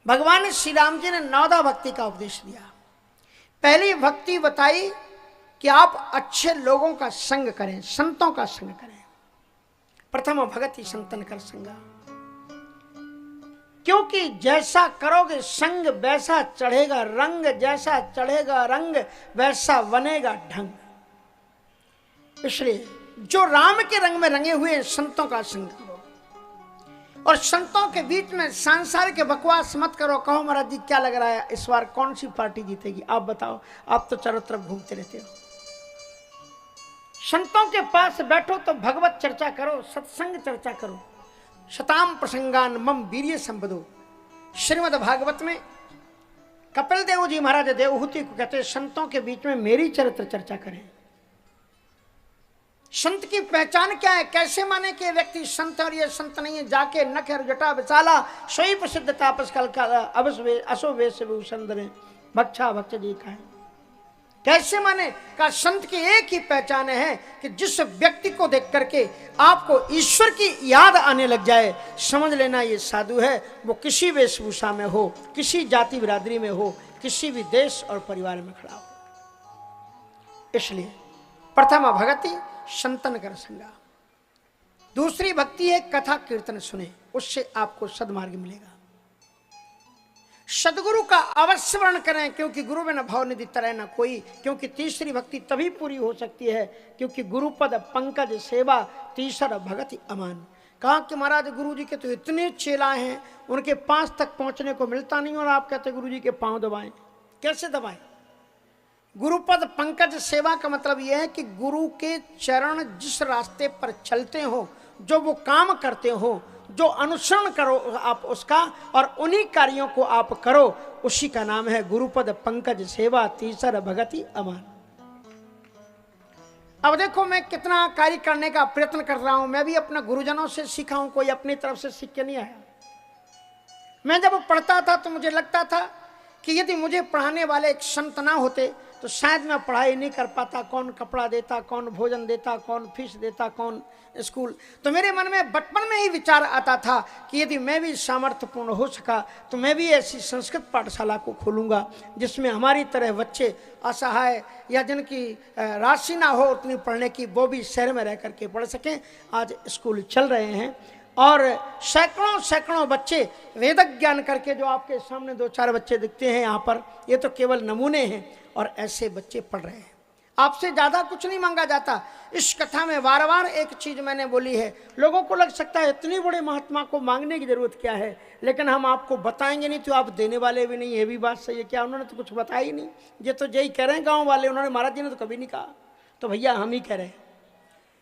भगवान श्री राम जी ने नवदा भक्ति का उपदेश दिया। पहली भक्ति बताई कि आप अच्छे लोगों का संग करें, संतों का संग करें। प्रथम भगति संतन कर संगा, क्योंकि जैसा करोगे संग वैसा चढ़ेगा रंग, जैसा चढ़ेगा रंग वैसा बनेगा ढंग। इसलिए जो राम के रंग में रंगे हुए संतों का संग करो, और संतों के बीच में सांसारिक बकवास मत करो। कहो महाराज जी क्या लग रहा है इस बार कौन सी पार्टी जीतेगी, आप बताओ, आप तो चारों तरफ घूमते रहते हो। संतों के पास बैठो तो भगवत चर्चा करो, सत्संग चर्चा करो। शताम प्रसंगान मम वीर्य संपदो। श्रीमद् भागवत में कपिल देव जी महाराज देवहूति को कहते हैं संतों के बीच में मेरी चरित्र चर्चा करें। संत की पहचान क्या है, कैसे माने कि व्यक्ति संत और ये संत नहीं है। जाके नखर जटा विशाला सोई प्रसिद्ध तापस कल का असो वेश भूषण भक्षा भक्ष जी का है। कैसे माने का संत की एक ही पहचान है कि जिस व्यक्ति को देख करके आपको ईश्वर की याद आने लग जाए, समझ लेना ये साधु है। वो किसी वेशभूषा में हो, किसी जाति बिरादरी में हो, किसी भी देश और परिवार में खड़ा हो। इसलिए प्रथम भक्ति संतन कर संगा। दूसरी भक्ति है कथा कीर्तन सुने, उससे आपको सद्मार्ग मिलेगा। सदगुरु का अवश्य वर्ण करें, क्योंकि गुरु में न भाव निधि तरह न कोई। क्योंकि तीसरी भक्ति तभी पूरी हो सकती है क्योंकि गुरुपद पंकज सेवा तीसरा भगति अमान। कहा कि महाराज गुरु जी के तो इतने चेला हैं, उनके पास तक पहुंचने को मिलता नहीं, और आप कहते गुरु जी के पांव दबाएं। कैसे दबाएं? गुरुपद पंकज सेवा का मतलब यह है कि गुरु के चरण जिस रास्ते पर चलते हो, जो वो काम करते हो, जो अनुसरण करो आप उसका, और उन्हीं कार्यों को आप करो, उसी का नाम है गुरुपद पंकज सेवा तीसर भगति अमान। अब देखो मैं कितना कार्य करने का प्रयत्न कर रहा हूं। मैं भी अपने गुरुजनों से सीखा हूं, कोई अपनी तरफ से सीख के नहीं आया। मैं जब पढ़ता था तो मुझे लगता था कि यदि मुझे पढ़ाने वाले एक संत ना होते तो शायद मैं पढ़ाई नहीं कर पाता। कौन कपड़ा देता, कौन भोजन देता, कौन फीस देता, कौन स्कूल। तो मेरे मन में बचपन में ही विचार आता था कि यदि मैं भी सामर्थ्यपूर्ण हो सका तो मैं भी ऐसी संस्कृत पाठशाला को खोलूंगा जिसमें हमारी तरह बच्चे असहाय या जिनकी राशि ना हो उतनी पढ़ने की, वो भी शहर में रह करके पढ़ सकें। आज स्कूल चल रहे हैं और सैकड़ों सैकड़ों बच्चे वेद ज्ञान करके, जो आपके सामने दो चार बच्चे दिखते हैं यहाँ पर, ये तो केवल नमूने हैं, और ऐसे बच्चे पढ़ रहे हैं। आपसे ज्यादा कुछ नहीं मांगा जाता। इस कथा में बार बार एक चीज मैंने बोली है। लोगों को लग सकता है इतनी बड़े महात्मा को मांगने की जरूरत क्या है, लेकिन हम आपको बताएंगे नहीं तो आप देने वाले भी नहीं। ये भी बात सही है। क्या उन्होंने तो कुछ बताया ही नहीं, ये तो यही कह रहे हैं गाँव वाले, उन्होंने महाराज जी ने तो कभी नहीं कहा। तो भैया हम ही कह रहे हैं,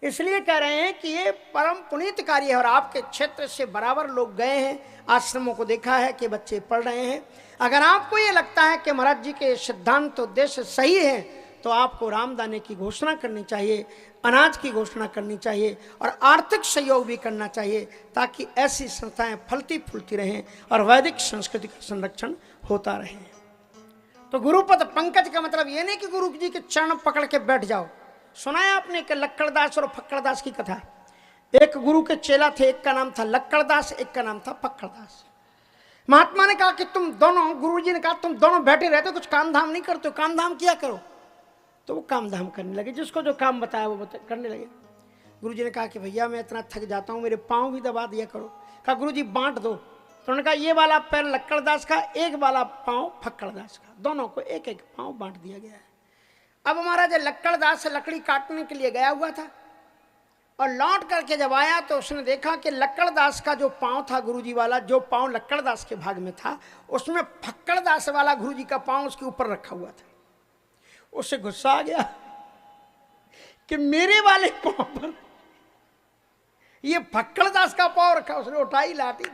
इसलिए कह रहे हैं कि ये परम पुनीत कार्य है। और आपके क्षेत्र से बराबर लोग गए हैं, आश्रमों को देखा है कि बच्चे पढ़ रहे हैं। अगर आपको ये लगता है कि महाराज जी के सिद्धांत उद्देश्य सही है तो आपको रामदाने की घोषणा करनी चाहिए, अनाज की घोषणा करनी चाहिए, और आर्थिक सहयोग भी करना चाहिए, ताकि ऐसी संस्थाएं फलती फूलती रहें और वैदिक संस्कृति का संरक्षण होता रहे। तो गुरुपद पंकज का मतलब ये नहीं कि गुरु जी के चरण पकड़ के बैठ जाओ। सुना है आपने कि लक्कड़दास और फक्कड़दास की कथा। एक गुरु के चेला थे, एक का नाम था लक्कड़दास, एक का नाम था फक्कड़दास। महात्मा ने कहा कि तुम दोनों, गुरुजी ने कहा तुम दोनों बैठे रहते हो, कुछ काम धाम नहीं करते हो, काम धाम किया करो। तो वो काम धाम करने लगे, जिसको जो काम बताया वो करने लगे। गुरुजी ने कहा कि भैया मैं इतना थक जाता हूँ, मेरे पाँव भी दबा दिया करो। कहा गुरुजी बांट दो। तो उन्होंने कहा ये वाला पैर लक्कड़दास का, एक वाला पाँव फक्कड़दास का, दोनों को एक एक पाँव बांट दिया गया है। अब महाराज लक्कड़दास लकड़ी काटने के लिए गया हुआ था, और लौट करके जब आया तो उसने देखा कि लक्कड़दास का जो पाँव था गुरुजी वाला, जो पाँव लक्कड़दास के भाग में था, उसमें फक्कड़दास वाला गुरुजी का पाँव उसके ऊपर रखा हुआ था। उसे गुस्सा आ गया कि मेरे वाले पाँव पर ये फक्कड़दास का पाँव रखा। उसने उठाई लाठी,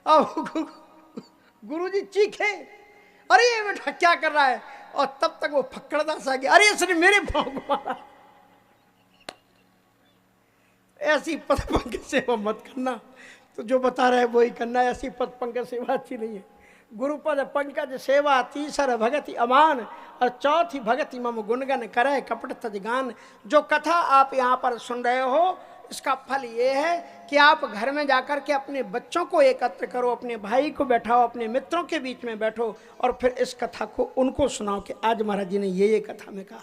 अब गुरुजी चीखे, अरे ये बेटा क्या कर रहा है। और तब तक वो फक्कड़दास आ गया, अरे इसने मेरे पाँव को मारा। ऐसी पद पंकज सेवा मत करना, तो जो बता रहा है वही करना। ऐसी पद पंकज सेवा अच्छी नहीं है। गुरुपद पंकज सेवा तीसर भगति अमान, और चौथी भगति मम गुणगन करे कपट तजगान। जो कथा आप यहाँ पर सुन रहे हो, इसका फल ये है कि आप घर में जाकर के अपने बच्चों को एकत्र करो, अपने भाई को बैठाओ, अपने मित्रों के बीच में बैठो और फिर इस कथा को उनको सुनाओ कि आज महाराज जी ने ये कथा में कहा।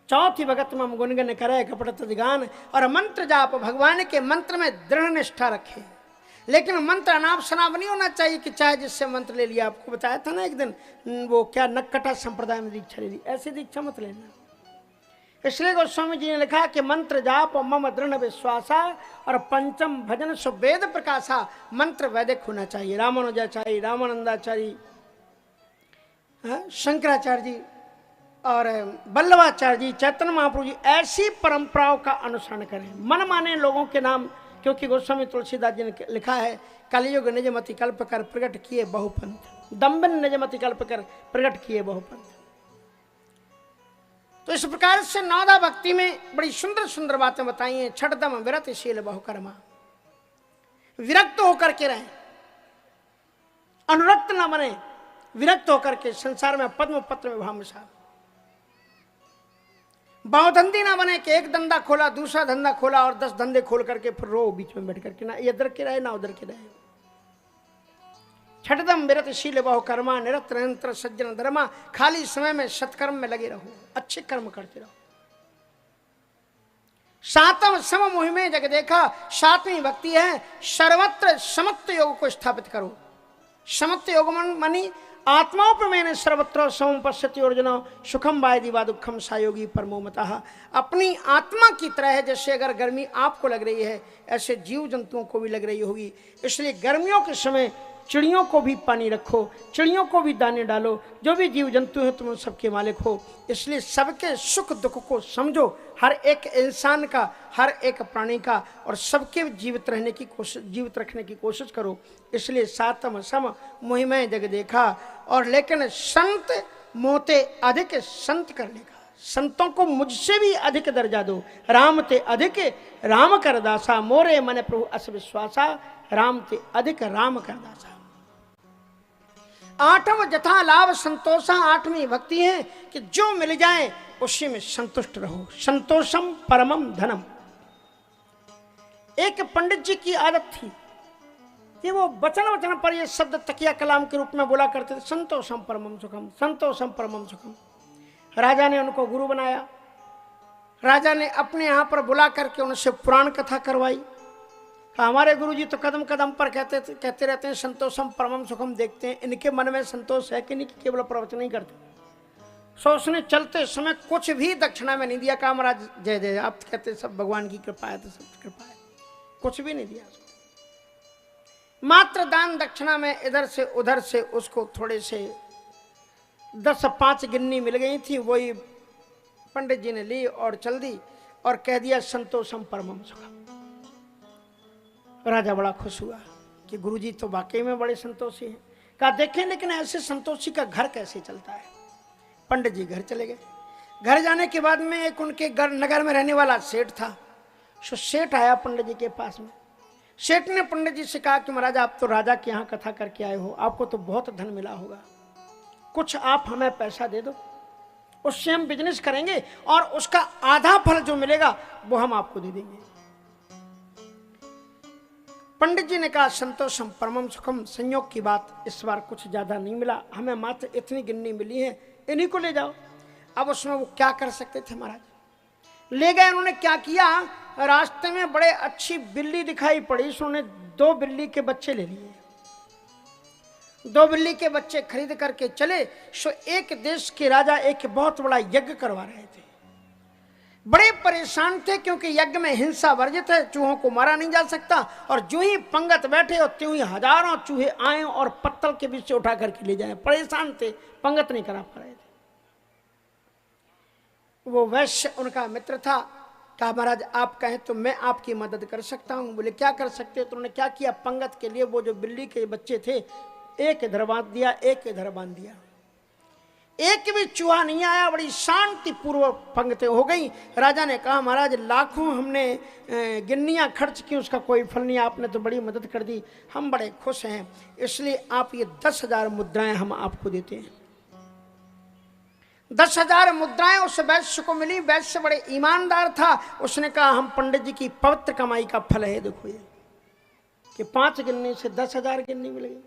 चौथी भगत मम गुनगन करे कपट गान, और मंत्र जाप, भगवान के मंत्र में दृढ़ निष्ठा रखे। लेकिन मंत्र अनाप शनाप नहीं होना चाहिए कि चाहे जिससे मंत्र ले लिया। आपको बताया था ना एक दिन, वो क्या नक्कटा संप्रदाय में दीक्षा ले ली, ऐसी दीक्षा मत लेना। इसलिए गोस्वामी जी ने लिखा कि मंत्र जाप मम दृढ़ विश्वासा, और पंचम भजन सुवेद प्रकाशा। मंत्र वैदिक होना चाहिए। रामानुजाचार्य, रामानंदाचार्य, शंकराचार्य जी और वल्लभाचार्य जी, चैतन्य महाप्रभु जी, ऐसी परंपराओं का अनुसरण करें। मन माने लोगों के नाम, क्योंकि गोस्वामी तुलसीदास जी ने लिखा है, कलयुग निजमति कल्प कर प्रकट किए बहुपंथ, दम्बन निजमति कल्प कर प्रकट किए बहुपंथ। तो इस प्रकार से नौदा भक्ति में बड़ी सुंदर सुंदर बातें बताई हैं। छठदम विरतिशील बहुकर्मा, विरक्त होकर के रहें, अनुरक्त न बने, विरक्त होकर के संसार में पद्म पत्र में भामसा। बहुधंधी ना बने कि एक धंधा खोला, दूसरा धंधा खोला और 10 धंधे खोल करके फिर रो बीच में बैठ करके, ना इधर के रहे ना उधर के रहे। छठदम विरतिशील बहुकर्मा, निरंतर निरंतर सज्जन धर्मा। खाली समय में सत्कर्म में लगे रहो, अच्छे कर्म करते रहो। सातम सम मुहि में जग देखा, सातवीं भक्ति है सर्वत्र समत्व योग को स्थापित करो। समत्व योग मानी आत्माओपमेन सर्वत्र समं पश्यति अर्जुन, सुखम वायदि वा दुखम सायोगी परमो मतः। अपनी आत्मा की तरह है, जैसे अगर गर्मी आपको लग रही है ऐसे जीव जंतुओं को भी लग रही होगी। इसलिए गर्मियों के समय चिड़ियों को भी पानी रखो, चिड़ियों को भी दाने डालो, जो भी जीव जंतु हैं तुम उन सबके मालिक हो। इसलिए सबके सुख दुख को समझो, हर एक इंसान का, हर एक प्राणी का, और सबके जीवित रहने की कोशिश, जीवित रखने की कोशिश करो। इसलिए सातम सम मुहि में जग देखा। और लेकिन संत मोते अधिक संत करने का, संतों को मुझसे भी अधिक दर्जा दो। राम ते अधिक राम कर दासा, मोरे मन प्रभु अस विश्वासा, राम ते अधिक राम कर दासा। आठव जथा लाभ संतोषा, आठवीं भक्ति है कि जो मिल जाए उसी में संतुष्ट रहो। संतोषम परमम धनम। एक पंडित जी की आदत थी कि वो वचन वचन पर ये शब्द तकिया कलाम के रूप में बोला करते थे, संतोषम परमम सुखम, संतोषम परमम सुखम। राजा ने उनको गुरु बनाया। राजा ने अपने यहाँ पर बुला करके उनसे पुराण कथा करवाई। हमारे गुरु जी तो कदम कदम पर कहते रहते हैं संतोषम परमम सुखम। देखते हैं इनके मन में संतोष है कि नहीं, कि केवल प्रवचन ही करते। सो उसने चलते समय कुछ भी दक्षिणा में नहीं दिया। कहा महाराज जय जय, आप कहते सब भगवान की कृपा है, तो सब कृपा है, कुछ भी नहीं दिया। मात्र दान दक्षिणा में इधर से उधर से उसको थोड़े से 10-5 गिन्नी मिल गई थी, वही पंडित जी ने ली और चल दी और कह दिया संतोषम परमम सुखम। राजा बड़ा खुश हुआ कि गुरुजी तो वाकई में बड़े संतोषी हैं। कहा देखें लेकिन ऐसे संतोषी का घर कैसे चलता है। पंडित जी घर चले गए। घर जाने के बाद में एक उनके नगर में रहने वाला सेठ था। सो सेठ आया पंडित जी के पास में। सेठ ने पंडित जी से कहा कि महाराज आप तो राजा के यहाँ कथा करके आए हो, आपको तो बहुत धन मिला होगा, कुछ आप हमें पैसा दे दो, उससे हम बिजनेस करेंगे और उसका आधा फल जो मिलेगा वो हम आपको दे देंगे। पंडित जी ने कहा संतोषम परमम सुखम, संयोग की बात इस बार कुछ ज्यादा नहीं मिला, हमें मात्र इतनी गिन्नी मिली है, इन्हीं को ले जाओ। अब उसमें वो क्या कर सकते थे महाराज। ले गए। उन्होंने क्या किया, रास्ते में बड़े अच्छी बिल्ली दिखाई पड़ी, उन्होंने 2 बिल्ली के बच्चे ले लिए। 2 बिल्ली के बच्चे खरीद करके चले। सो एक देश के राजा एक बहुत बड़ा यज्ञ करवा रहे थे। बड़े परेशान थे क्योंकि यज्ञ में हिंसा वर्जित है, चूहों को मारा नहीं जा सकता। और जो ही पंगत बैठे और त्यों ही हजारों चूहे आए और पत्तल के बीच से उठा करके ले जाए। परेशान थे, पंगत नहीं करा पा रहे थे। वो वैश्य उनका मित्र था। कहा महाराज आप कहें तो मैं आपकी मदद कर सकता हूँ। बोले क्या कर सकते हो। तो उन्होंने क्या किया, पंगत के लिए वो जो बिल्ली के बच्चे थे एक इधर बांध दिया, एक इधर बांध दिया, एक भी चूहा नहीं आया। बड़ी शांतिपूर्वक पंगतें हो गई। राजा ने कहा महाराज लाखों हमने गिन्नियां खर्च की, उसका कोई फल नहीं, आपने तो बड़ी मदद कर दी, हम बड़े खुश हैं, इसलिए आप ये 10,000 मुद्राएं हम आपको देते हैं। 10,000 मुद्राएं उस वैश्य को मिली। वैश्य बड़े ईमानदार था। उसने कहा हम पंडित जी की पवित्र कमाई का फल है। देखो ये कि 5 गिन्नी से 10,000 गिन्नी मिल गई।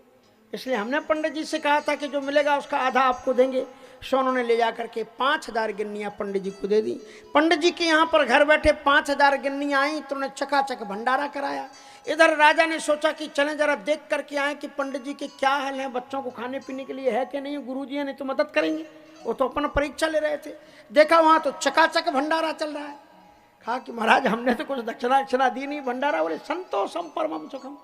इसलिए हमने पंडित जी से कहा था कि जो मिलेगा उसका आधा आपको देंगे। सो उन्होंने ले जाकर के 5,000 गिन्नियां पंडित जी को दे दी। पंडित जी के यहाँ पर घर बैठे 5,000 गिन्नियां आई तो उन्होंने चकाचक भंडारा कराया। इधर राजा ने सोचा कि चलें जरा देख करके आए कि पंडित जी के क्या हाल है, बच्चों को खाने पीने के लिए है कि नहीं। गुरु जी नहीं तो मदद करेंगे, वो तो अपना परीक्षा ले रहे थे। देखा वहां तो चकाचक भंडारा चल रहा है। कहा कि महाराज हमने तो कुछ दक्षिणा दी नहीं। भंडारा बोले संतोषम परमम सुखम,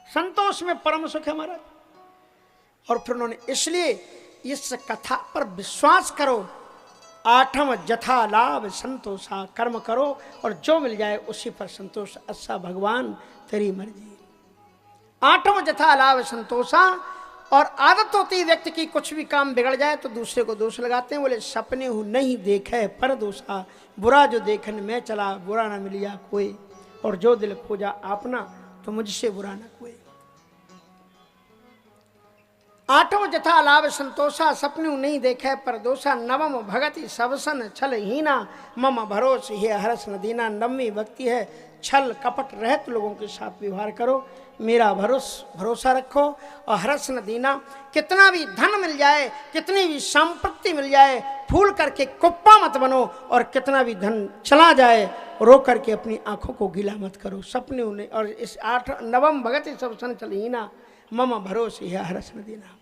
संतोष में परम सुख है महाराज। और फिर उन्होंने इसलिए इस कथा पर विश्वास करो। 8 जथा लाभ संतोषा, कर्म करो और जो मिल जाए उसी पर संतोष। अच्छा भगवान तेरी मर्जी। 8 जथा लाभ संतोषा। और आदत होती है व्यक्ति की कुछ भी काम बिगड़ जाए तो दूसरे को दोष लगाते हैं। बोले सपने हूँ नहीं देखे पर दोषा, बुरा जो देखन में चला बुरा ना मिलिया कोई। और जो दिल पूजा आपना तो मुझसे बुरा ना कोई। 8 जथा लाभ संतोषा, सपने नहीं देखे पर दोषा। 9 भगति सबसन छल हीना, मम भरोस ये हरस न दीना। 9वीं भक्ति है छल कपट रहित लोगों के साथ व्यवहार करो, मेरा भरोसा रखो और हरस न दीना। कितना भी धन मिल जाए, कितनी भी संपत्ति मिल जाए, फूल करके कुप्पा मत बनो। और कितना भी धन चला जाए रो करके अपनी आंखों को गीला मत करो। सपने उन्हें। और इस 9 भगति सबसन छल हीना, मम भरोस यह हरस न दीना।